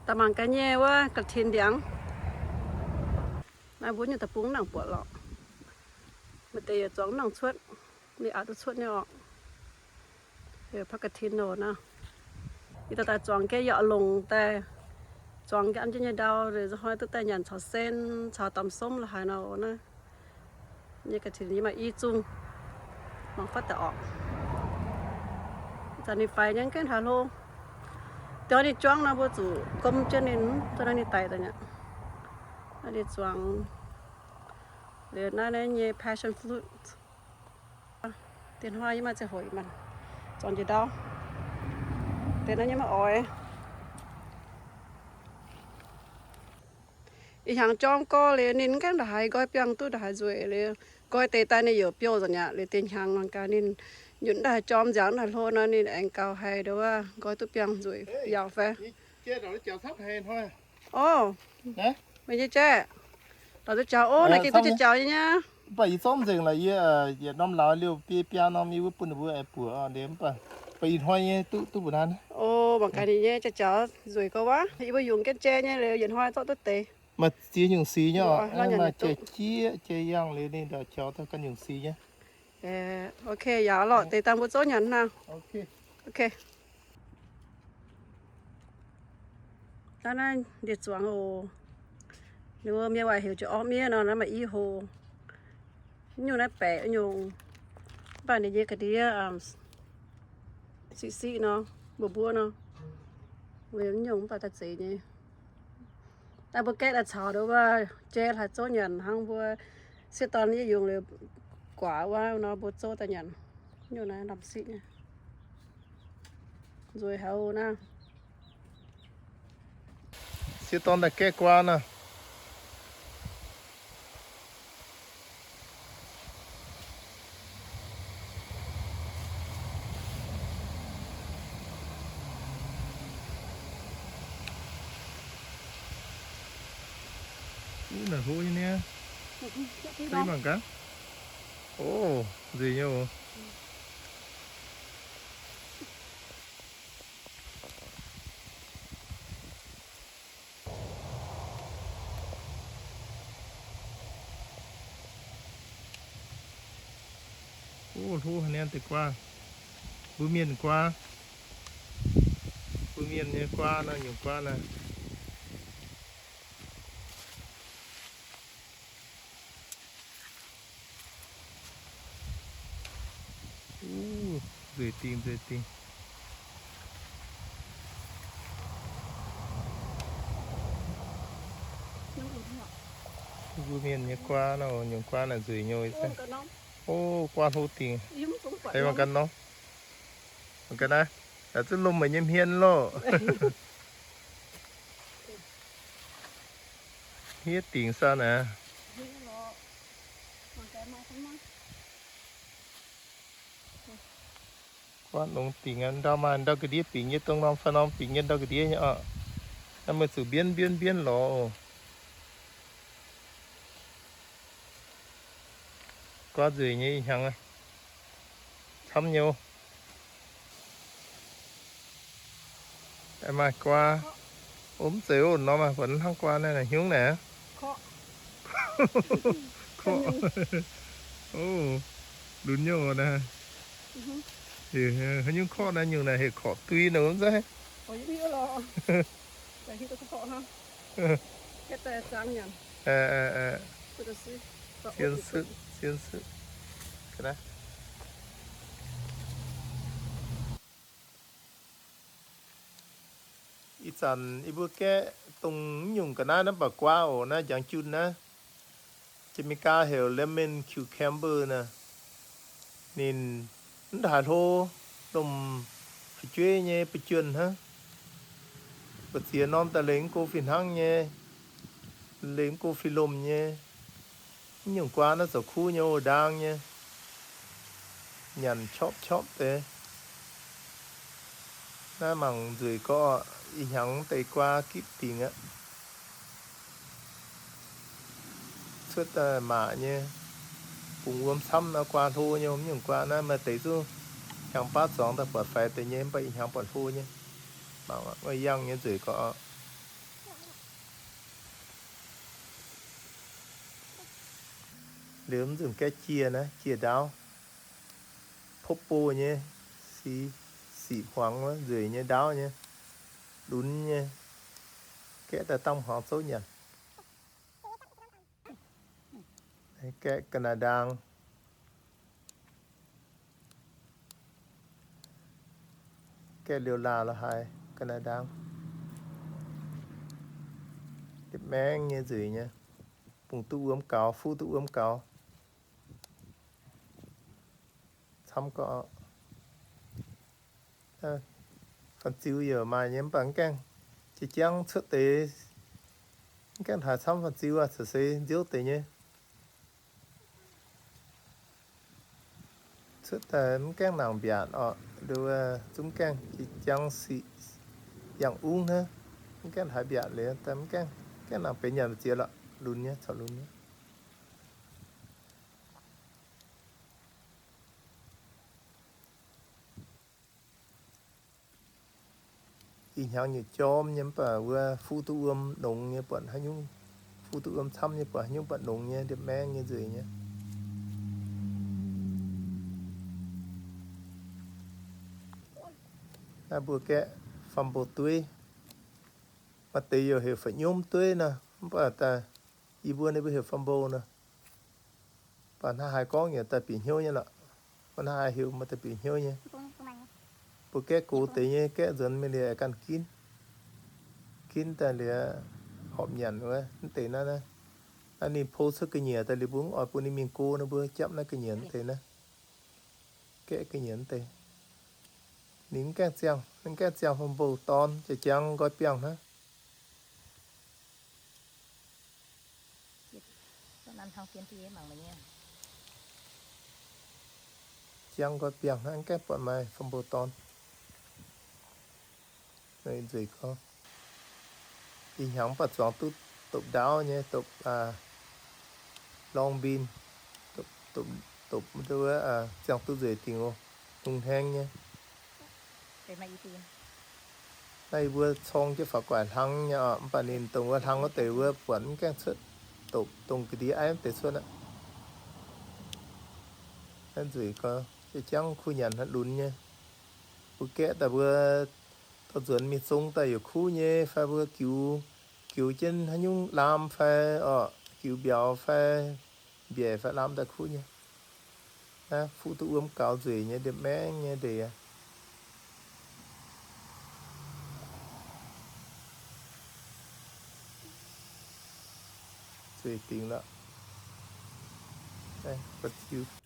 ta mang cái nhẹ quá cật thiên điáng mai bún như ta bún nặng bọt lọ mà tây chóng nặng suốt đi áo tôi suốt nhau rồi phát cật thiên đồ nào thì ta chóng cái dọ lồng ta chóng cái ăn cho nhau đau rồi hỏi tôi ta nhận cháo sen cháo tắm sống là hai nào nữa như cái thì mà y chung bằng phát tỏ cho nên phải những cái hà lô cho nên chóng nó bữa chủ công cho nên cho nên tay ta nhá nó đi chóng để nó như passion fruit tiền hoa nhưng mà sẽ hồi mình chọn gì đâu tiền nó nhưng mà ỏiอีหยังจอมก็เลยนินกันได้ก้อยเปียงตู้ได้รวยเลยก้อยเตตาในอยู่เปียวจังเนี่ยเลยเตียนหางมันการนินหยุดได้จอมจังได้โลนั่นนี่เองเก่าให้เด้อว่าก้อยตู้เปียงรวยยาวแฟ Chết rồi nó chèo thấp hèn thôi. โอ้ Đấy. ไม่ใช่แจ้เราจะเจ้าโอ้ไหนกินก็จะเจ้าอย่างเงี้ย Bởi xóm rừng là giờ năm lão liều pia pia năm như bữa bữa ai bữa đếm bà. Bởi thôi nhé tu bữa ăn. โอ้บางการนี่เนี่ยจะเจ้ารวยก็ว่าอีบ่ยุงกันแจ้เนี่ยเลยยันห้อยโตตเต Mà chia những xí nhá, Lo nhà mà này chia chia yang lên nên là cháu ta cần những xí nhá. โอเคอย่าหรอกเตตามบ่โจหยันนะ Ok. โอเคตอนนั้นเด็ดสวงโอหรือว่าเมียว่าเหี่ยวจะออกเมียเนาะแล้วมาอีโหอยู่ในแปะอยู่บ้านในเยกะเดียสิเนาะบัวเนาะเวียนอยู่ปาตะจีนี่แต่บ่แก้แต่ชาวเด้อว่าเจ้ถ้าโจหยันหังบ่เสิตอนนี้อยู่เลยกว่าว่าเนาะบ่โจแต่หยันอยู่ในลำสิเนี่ยรวยเฮานะ Xí ton là kê qua nè. Là hú như nè. Thấy bằng cá. Ồ, gì nhau. Ồ, thu hành em từ qua. Bữa miền qua. Bữa miền như qua nè, nhiều qua nè. Rửa tim. Bữa miền như qua nào, nhiều qua là rửa nhồi xem. Ô, qua thu tiền. Thấy bằng cân không? Bằng cân á? Là chứ lùm mà nhâm hiên lô. Hiết tiền sao nè? Qua lông tiền ăn đâu mà ăn đâu cái đĩa tiền như tông non phân non tiền nhân đâu cái đĩa nhá. Nó mới sự biến lô. Có gì như hằng ơi. Thăm nhiều. Em mà qua ốm xíu nó mà vẫn không qua đây là hướng nè. Khó. Ồ, đúng nhiều nè. Thì những khó này nhiều này thì khó tuy nữa không dễ. Ôi biết lo. Tại khi tôi có khó ha. Cái tay sáng nhỉ. Xiên sự. Cái đó. Ít dần ít bữa cái tung dùng cái này nó bảo qua ổ nó chẳng chút nè. Jamaica hiểu lemon cucumber nè. Nên nó đã thô đồng phải chơi nhé phải chuyên ha. Bật xìa non ta lấy cô phiền hăng nhé. Lấy cô phi lùm nhé. Nhưng qua nó sẽ khu nhau đang nhé. Nhằn chóp thế. Nó mằng rồi có ý hẳn tay qua kíp tiền á. Suốt mạ nhé. Cùng uống xăm nó qua thô nhé. Nhưng qua nó mà thấy xuống. Hàng phát gióng ta bật phải tự nhiên bởi hàng bật thô nhé. Bảo nó dăng nhé rồi có Lướm dùng cái chia nè, chia đáo. Popo nhé, xì khoáng quá, dưới nhé, đáo nhé. Đún nhé. Cái ta tông họ số nhận. Cái Canada. Cái liều là hai Canada. Cái máng như dưới nhé. Bùng tu ướm cáo, phu tu ướm cáo. Thăm có. Phần chiếu giờ mà nhém bằng căng. Chỉ chẳng xuất tế. Cái thả thăm phần chiếu à, sở xây diếu tế nhé. Xuất tế cái nàng biển đưa chúng căng. Chỉ chẳng xị. Yang uống ha. Cái thả biển lấy tấm căng. Cái nàng phải nhận chia lọ. Luôn nhé, sợ luôn nhé. Ý nhau như chôm nhắm bà vừa phu tu đồng như bọn hay nhung phu tu thăm như bọn nhung bọn đồng như đẹp men như gì nhé. Bữa kẹ phòng bộ tuổi mà tì giờ hiểu phải nhôm tuổi nè bà ta y bữa này bây hiểu phòng bộ nè bạn hai con nhà ta bị nhau như lọ bạn hai hiểu mà ta bị nhau nhé. Bữa kẹ cố tì như kẹ dần mới lìa căn kín ta lìa họp nhận quá tì nó nè anh đi post cái nhà ta lìa buông ở bữa này mình cô nó bữa chậm nó cái nhà tì nè kẹ cái nhà tì nín cái chăng hôm bầu ton chỉ chăng gói piang hả ăn thang phiên thì bằng mình nha chăng gói piang hả cái bọn mày hôm bầu ton này gì có đi hỏng bắt chọn tục đáo nhé tục long bin tục đưa chăng tu gì tiền ô tung hang nhé cái máy tiền đây vừa xong chứ phải quản thăng nha bạn nhìn tung vừa thăng có thể vừa quấn cái xuất tục tung cái đi ai để xuất á cái gì có chứ chẳng khu nhận hết luôn nhé bữa kẽ ta vừa tôi dẫn mi sung ta ở khu nhé phải vừa cứu chân hắn nhung làm phải cứu béo phải bẻ phải làm ta khu nhé phụ tu cáo gì nhé để mẹ nhé để gì tiếng đó đây bắt you